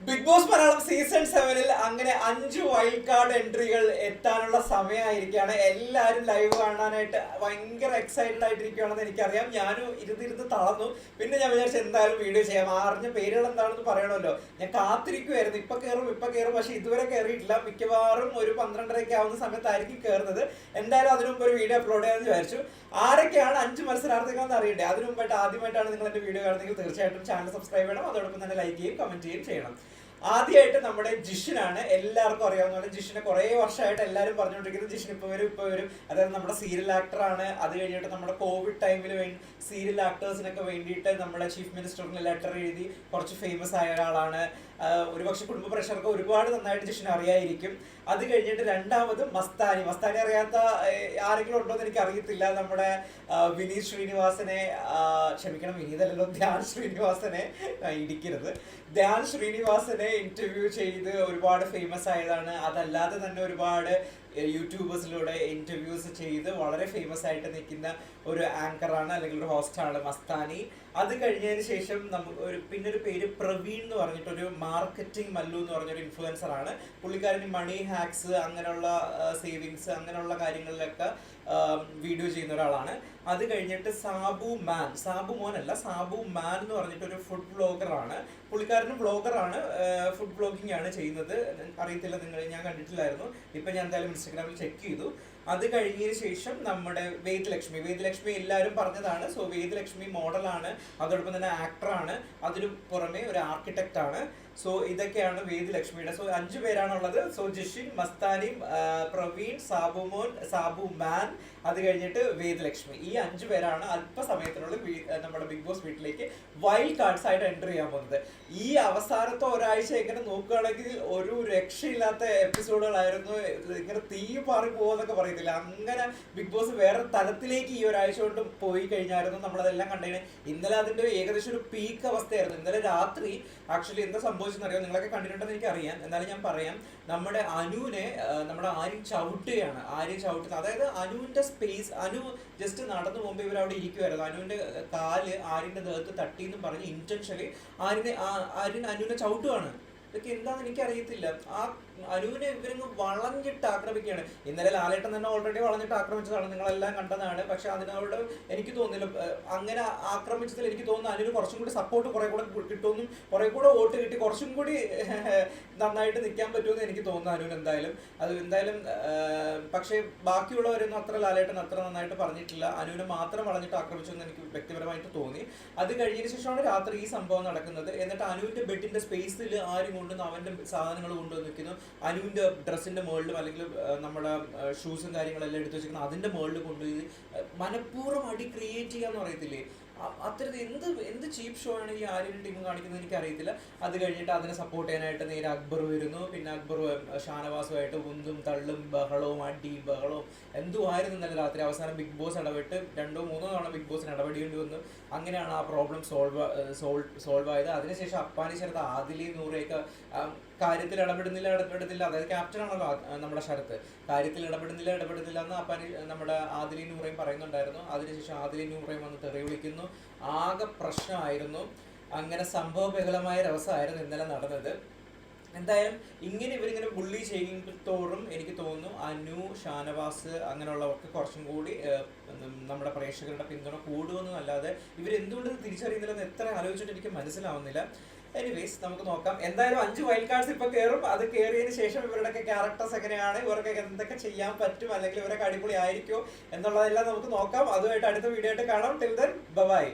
Big boss Malayalam season 7-ൽ അങ്ങനെ 5 wild card എൻട്രികൾ എത്താനുള്ള സമയമായിരിക്കുകയാണ്. എല്ലാവരും ലൈവ് കാണാനായിട്ട് ഭയങ്കര എക്സൈറ്റഡ് ആയിട്ടിരിക്കുകയാണെന്ന് എനിക്കറിയാം. ഞാനും ഇരുന്ന് തളർന്നു. പിന്നെ ഞാൻ വിചാരിച്ചു എന്തായാലും വീഡിയോ ചെയ്യാം. അറിഞ്ഞ പേരുകൾ എന്താണെന്ന് പറയണമല്ലോ. ഞാൻ കാത്തിരിക്കുമായിരുന്നു, ഇപ്പൊ കയറും, പക്ഷെ ഇതുവരെ കയറിയിട്ടില്ല. മിക്കവാറും ഒരു 12:30 ആവുന്ന സമയത്തായിരിക്കും കയറുന്നത്. എന്തായാലും അതിനു മുമ്പ് ഒരു വീഡിയോ അപ്ലോഡ് ചെയ്യാമെന്ന് വിചാരിച്ചു. ആരൊക്കെയാണ് 5 മത്സരാർത്ഥികളെന്ന് അറിയണ്ടേ? അതിനു മുമ്പായിട്ട് ആദ്യമായിട്ടാണ് നിങ്ങൾ എന്റെ വീഡിയോ കാണുന്നതെങ്കിൽ തീർച്ചയായിട്ടും ചാനൽ സബ്സ്ക്രൈബ് ചെയ്യണം. അതോടൊപ്പം തന്നെ ലൈക്ക് ചെയ്യും, കമന്റ് ചെയ്യും ചെയ്യണം. ആദ്യമായിട്ട് നമ്മുടെ ജിഷിനാണ്. എല്ലാവർക്കും അറിയാവുന്ന പോലെ ജിഷിനെ കുറെ വർഷമായിട്ട് എല്ലാവരും പറഞ്ഞുകൊണ്ടിരിക്കുന്നത് ജിഷിൻ ഇപ്പൊ വരും. അതായത് നമ്മുടെ സീരിയൽ ആക്ടറാണ്. അത് കഴിഞ്ഞിട്ട് നമ്മുടെ കോവിഡ് ടൈമിൽ സീരിയൽ ആക്ടേഴ്സിനൊക്കെ വേണ്ടിയിട്ട് നമ്മുടെ ചീഫ് മിനിസ്റ്ററിന് ലെറ്റർ എഴുതി കുറച്ച് ഫേമസ് ആയ ഒരാളാണ്. ഒരുപക്ഷെ കുടുംബ പ്രഷർക്ക് ഒരുപാട് നന്നായിട്ട് ജിഷിനെ അറിയായിരിക്കും. അത് കഴിഞ്ഞിട്ട് രണ്ടാമത് മസ്താനി അറിയാത്ത ആരെങ്കിലും ഉണ്ടോ എന്ന് എനിക്ക് അറിയത്തില്ല. നമ്മുടെ വിനീത് ശ്രീനിവാസനെ, ക്ഷമിക്കണം വിനീതല്ലോ, ധ്യാൻ ശ്രീനിവാസനെ ഇടിക്കരുത്. ധ്യാൻ ശ്രീനിവാസനെ ഇന്റർവ്യൂ ചെയ്ത് ഒരുപാട് ഫേമസ് ആയതാണ്. അതല്ലാതെ തന്നെ ഒരുപാട് യൂട്യൂബേഴ്സിലൂടെ ഇന്റർവ്യൂസ് ചെയ്ത് വളരെ ഫേമസ് ആയിട്ട് നിൽക്കുന്ന ഒരു ആങ്കറാണ്, അല്ലെങ്കിൽ ഒരു ഹോസ്റ്റാണ് മസ്താനി. അത് കഴിഞ്ഞതിന് ശേഷം നമുക്ക് പിന്നൊരു പേര് പ്രവീൺ എന്ന് പറഞ്ഞിട്ടൊരു മാർക്കറ്റിംഗ് മല്ലു എന്ന് പറഞ്ഞൊരു ഇൻഫ്ലുവൻസർ ആണ്. പുള്ളിക്കാരന് മണി ഹാക്സ്, അങ്ങനെയുള്ള സേവിങ്സ്, അങ്ങനെയുള്ള കാര്യങ്ങളിലൊക്കെ വീഡിയോ ചെയ്യുന്ന ഒരാളാണ്. അത് കഴിഞ്ഞിട്ട് സാബു മോൻ എന്ന് പറഞ്ഞിട്ടൊരു ഫുഡ് വ്ളോഗറാണ്. പുള്ളിക്കാരനും വ്ളോഗറാണ്, ഫുഡ് വ്ളോഗിങ് ആണ് ചെയ്യുന്നത്. അറിയത്തില്ല, ഞാൻ കണ്ടിട്ടില്ലായിരുന്നു. ഇപ്പൊ ഞാൻ എന്തായാലും ഇൻസ്റ്റാഗ്രാമിൽ ചെക്ക് ചെയ്തു. അത് കഴിഞ്ഞതിന് ശേഷം നമ്മുടെ വേദലക്ഷ്മി എല്ലാവരും പറഞ്ഞതാണ്. സോ വേദലക്ഷ്മി മോഡലാണ്, അതോടൊപ്പം തന്നെ ആക്ടറാണ്, അതിനു പുറമെ ഒരു ആർക്കിടെക്റ്റ് ആണ്. സോ ഇതൊക്കെയാണ് വേദലക്ഷ്മിയുടെ. സോ 5 പേരാണുള്ളത്. സോ ജിഷിൻ, മസ്താനി, പ്രവീൺ, സാബു മാൻ, അത് കഴിഞ്ഞിട്ട് വേദലക്ഷ്മി. ഈ 5 പേരാണ് അല്പസമയത്തിനുള്ളിൽ നമ്മുടെ ബിഗ് ബോസ് വീട്ടിലേക്ക് വൈൽഡ് കാർഡ്സ് ആയിട്ട് എൻ്റർ ചെയ്യാൻ പോകുന്നത്. ഈ അവസാനത്തെ ഒരാഴ്ച എങ്ങനെ നോക്കുകയാണെങ്കിൽ ഒരു രക്ഷയില്ലാത്ത എപ്പിസോഡുകളായിരുന്നു. ഇങ്ങനെ തീ പാറി പോകുന്നൊക്കെ പറയത്തില്ല, അങ്ങനെ ബിഗ് ബോസ് വേറെ തലത്തിലേക്ക് ഈ ഒരാഴ്ച കൊണ്ട് പോയി കഴിഞ്ഞായിരുന്നു. നമ്മളതെല്ലാം കണ്ടതിന് ഇന്നലെ അതിന്റെ ഏകദേശം ഒരു പീക്ക് അവസ്ഥയായിരുന്നു. ഇന്നലെ രാത്രി ആക്ച്വലി എന്താ സംഭവിച്ചെന്നറിയാം, നിങ്ങളൊക്കെ കണ്ടിട്ടുണ്ടെന്ന് എനിക്കറിയാം, എന്നാലും ഞാൻ പറയാം. നമ്മുടെ അനുവിനെ നമ്മുടെ ആര്യൻ ചവിട്ടുകയാണ്. അതായത് അനുവിന്റെ സ്പേസ്, അനു ജസ്റ്റ് നടന്നു പോകുമ്പോൾ ഇവർ അവിടെ ഇരിക്കുമായിരുന്നു. അനുവിന്റെ കാല് ആര്യന്റെ ദേഹത്ത് തട്ടിയെന്നും പറഞ്ഞ് ഇന്റൻഷനലി അനുവിനെ ചവിട്ടുകയാണ്. ഇതൊക്കെ എന്താണെന്ന് എനിക്കറിയത്തില്ല. ആ അനുവിനെ ഇവരങ്ങ് വളഞ്ഞിട്ട് ആക്രമിക്കുകയാണ്. ഇന്നലെ ലാലേട്ടൻ തന്നെ ഓൾറെഡി വളഞ്ഞിട്ട് ആക്രമിച്ചതാണ്, നിങ്ങളെല്ലാം കണ്ടതാണ്. പക്ഷെ അതിനോട് എനിക്ക് തോന്നുന്നില്ല, അങ്ങനെ ആക്രമിച്ചതിൽ എനിക്ക് തോന്നുന്നു അനുവിന് കുറച്ചും കൂടി സപ്പോർട്ട് കുറെ കൂടെ കിട്ടുമെന്നും കുറെ കൂടെ വോട്ട് കിട്ടി കുറച്ചും കൂടി നന്നായിട്ട് നിൽക്കാൻ പറ്റുമെന്ന് എനിക്ക് തോന്നുന്നു അനുവിന് എന്തായാലും. പക്ഷേ ബാക്കിയുള്ളവരൊന്നും അത്ര ലാലേട്ടൻ അത്ര നന്നായിട്ട് പറഞ്ഞിട്ടില്ല. അനുവിനെ മാത്രം വളഞ്ഞിട്ട് ആക്രമിച്ചെന്ന് എനിക്ക് വ്യക്തിപരമായിട്ട് തോന്നി. അത് കഴിഞ്ഞതിന് ശേഷമാണ് രാത്രി ഈ സംഭവം നടക്കുന്നത്. എന്നിട്ട് അനുവിന്റെ ബെഡിന്റെ സ്പേസിൽ ആരും കൊണ്ടുവന്ന് അവന്റെ സാധനങ്ങൾ കൊണ്ടുവന്ന് നിൽക്കുന്നു. അനുവിന്റെ ഡ്രസ്സിന്റെ മുകളിലും അല്ലെങ്കിൽ നമ്മുടെ ഷൂസും കാര്യങ്ങളെല്ലാം എടുത്തു വെച്ചിരിക്കുന്നത് അതിന്റെ മുകളിൽ കൊണ്ടുപോയി മനഃപൂർവ്വം അടി ക്രിയേറ്റ് ചെയ്യാന്ന് പറയത്തില്ലേ, അത്തരത്തിൽ എന്ത് ചീപ്പ് ഷോ ആണ് ഈ ആര്യൻ ടീം കാണിക്കുന്നത് എനിക്ക് അറിയത്തില്ല. അത് കഴിഞ്ഞിട്ട് അതിനെ സപ്പോർട്ട് ചെയ്യാനായിട്ട് നേരെ അക്ബർ വരുന്നു. പിന്നെ അക്ബർ ഷാനവാസുമായിട്ട് ഉന്തും തള്ളും ബഹളവും എന്തുമായിരുന്നു ഇന്നലെ രാത്രി. അവസാനം ബിഗ് ബോസ് ഇടപെട്ട് 2-3 തവണ ബിഗ് ബോസിന് ഇടപെടേണ്ടി വന്നു. അങ്ങനെയാണ് ആ പ്രോബ്ലം സോൾവ് ആയത്. അതിനുശേഷം അപ്പാനി ശരത്ത്, ആദിലി നൂറയൊക്കെ കാര്യത്തിൽ ഇടപെടുന്നില്ല. അതായത് ക്യാപ്റ്റൻ ആണല്ലോ നമ്മുടെ ശരത്ത്. കാര്യത്തിൽ ഇടപെടുന്നില്ല എന്ന് അപ്പാനി നമ്മുടെ ആദിലി നൂറയും പറയുന്നുണ്ടായിരുന്നു. അതിനുശേഷം ആദിലി നൂറയും വന്ന് തെറി വിളിക്കുന്നു. ആകെ പ്രശ്നമായിരുന്നു. അങ്ങനെ സംഭവബഹലമായ ദിവസമായിരുന്നു ഇന്നലെ നടന്നത്. എന്തായാലും ഇവരിങ്ങനെ ബുള്ളി ചെയ്യുമ്പോഴും എനിക്ക് തോന്നുന്നു അനു, ഷാനവാസ് അങ്ങനെയുള്ളവർക്ക് കുറച്ചും കൂടി നമ്മുടെ പ്രേക്ഷകരുടെ പിന്തുണ കൂടുമെന്നും അല്ലാതെ ഇവരെന്തുകൊണ്ട് തിരിച്ചറിയുന്നില്ലെന്ന് എത്ര ആലോചിച്ചിട്ട് എനിക്ക് മനസ്സിലാവുന്നില്ല. എനിവേസ് നമുക്ക് നോക്കാം. എന്തായാലും 5 വൈൽഡ് കാർഡ്സ് ഇപ്പൊ കയറും. അത് കയറിയതിന് ശേഷം ഇവരുടെയൊക്കെ ക്യാരക്ടേഴ്സ് എങ്ങനെയാണ്, ഇവർക്ക് എന്തൊക്കെ ചെയ്യാൻ പറ്റും, അല്ലെങ്കിൽ ഇവരൊക്കെ അടിപൊളി ആയിരിക്കുമോ എന്നുള്ളതെല്ലാം നമുക്ക് നോക്കാം. അതുമായിട്ട് അടുത്ത വീഡിയോ ആയിട്ട് കാണാം. Till then bye.